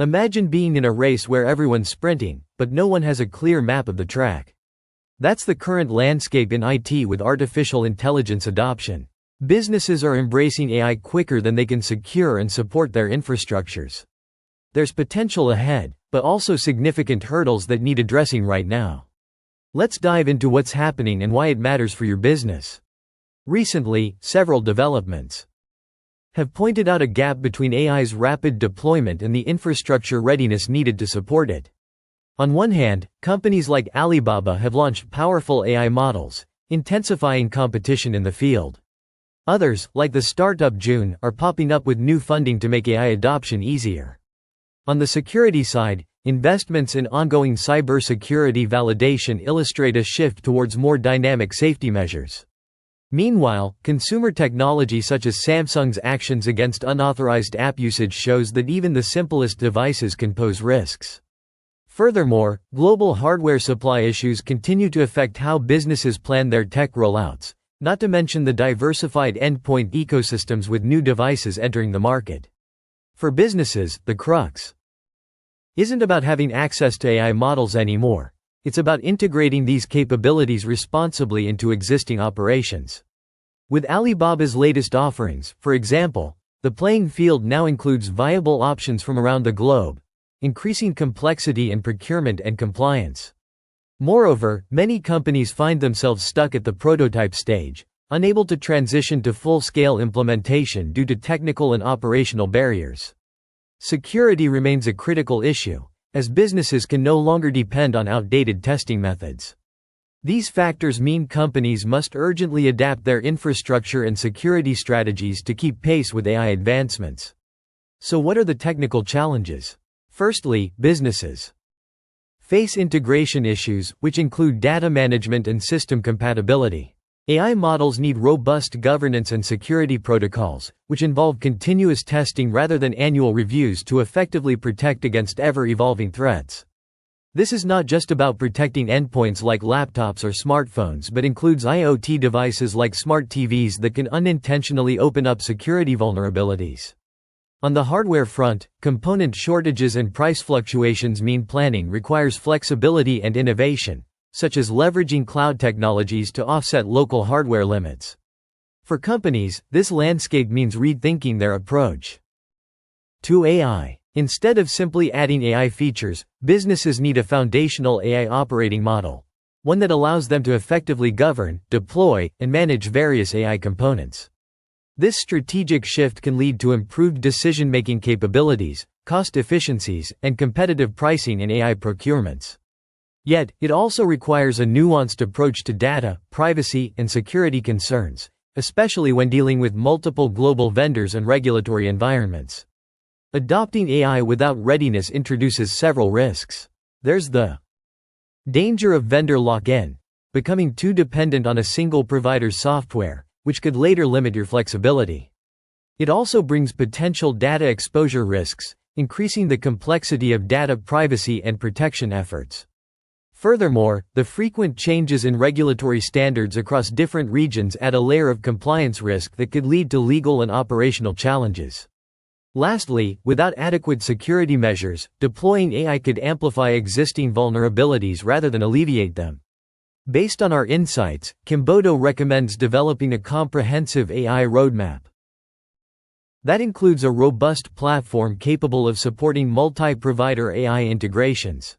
Imagine being in a race where everyone's sprinting, but no one has a clear map of the track. That's the current landscape in IT with artificial intelligence adoption. Businesses are embracing AI quicker than they can secure and support their infrastructures. There's potential ahead, but also significant hurdles that need addressing right now. Let's dive into what's happening and why it matters for your business. Recently, several developments have pointed out a gap between AI's rapid deployment and the infrastructure readiness needed to support it. On one hand, companies like Alibaba have launched powerful AI models, intensifying competition in the field. Others, like the startup Buye, are popping up with new funding to make AI adoption easier. On the security side, investments in ongoing cybersecurity validation illustrate a shift towards more dynamic safety measures. Meanwhile, consumer technology such as Samsung's actions against unauthorized app usage shows that even the simplest devices can pose risks. Furthermore, global hardware supply issues continue to affect how businesses plan their tech rollouts, not to mention the diversified endpoint ecosystems with new devices entering the market. For businesses, the crux isn't about having access to AI models anymore. It's about integrating these capabilities responsibly into existing operations. With Alibaba's latest offerings, for example, the playing field now includes viable options from around the globe, increasing complexity in procurement and compliance. Moreover, many companies find themselves stuck at the prototype stage, unable to transition to full-scale implementation due to technical and operational barriers. Security remains a critical issue, as businesses can no longer depend on outdated testing methods. These factors mean companies must urgently adapt their infrastructure and security strategies to keep pace with AI advancements. So what are the technical challenges? Firstly, businesses face integration issues, which include data management and system compatibility. AI models need robust governance and security protocols, which involve continuous testing rather than annual reviews to effectively protect against ever-evolving threats. This is not just about protecting endpoints like laptops or smartphones but includes IoT devices like smart TVs that can unintentionally open up security vulnerabilities. On the hardware front, component shortages and price fluctuations mean planning requires flexibility and innovation, such as leveraging cloud technologies to offset local hardware limits. For companies, this landscape means rethinking their approach to AI. Instead of simply adding AI features, businesses need a foundational AI operating model, one that allows them to effectively govern, deploy, and manage various AI components. This strategic shift can lead to improved decision-making capabilities, cost efficiencies, and competitive pricing in AI procurements. Yet, it also requires a nuanced approach to data, privacy, and security concerns, especially when dealing with multiple global vendors and regulatory environments. Adopting AI without readiness introduces several risks. There's the danger of vendor lock-in, becoming too dependent on a single provider's software, which could later limit your flexibility. It also brings potential data exposure risks, increasing the complexity of data privacy and protection efforts. Furthermore, the frequent changes in regulatory standards across different regions add a layer of compliance risk that could lead to legal and operational challenges. Lastly, without adequate security measures, deploying AI could amplify existing vulnerabilities rather than alleviate them. Based on our insights, Kimbodo recommends developing a comprehensive AI roadmap that includes a robust platform capable of supporting multi-provider AI integrations.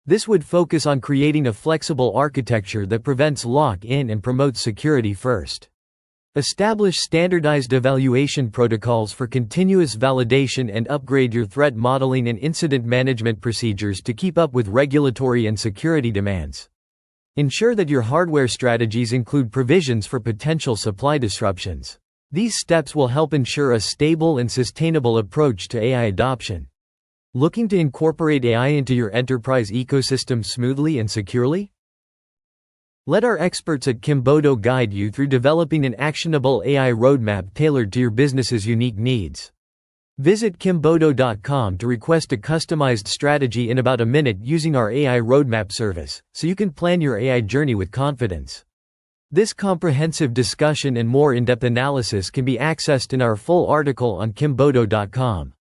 This would focus on creating a flexible architecture that prevents lock-in and promotes security first. Establish standardized evaluation protocols for continuous validation and upgrade your threat modeling and incident management procedures to keep up with regulatory and security demands. Ensure that your hardware strategies include provisions for potential supply disruptions. These steps will help ensure a stable and sustainable approach to AI adoption. Looking to incorporate AI into your enterprise ecosystem smoothly and securely? Let our experts at Kimbodo guide you through developing an actionable AI roadmap tailored to your business's unique needs. Visit Kimbodo.com to request a customized strategy in about a minute using our AI roadmap service, so you can plan your AI journey with confidence. This comprehensive discussion and more in-depth analysis can be accessed in our full article on Kimbodo.com.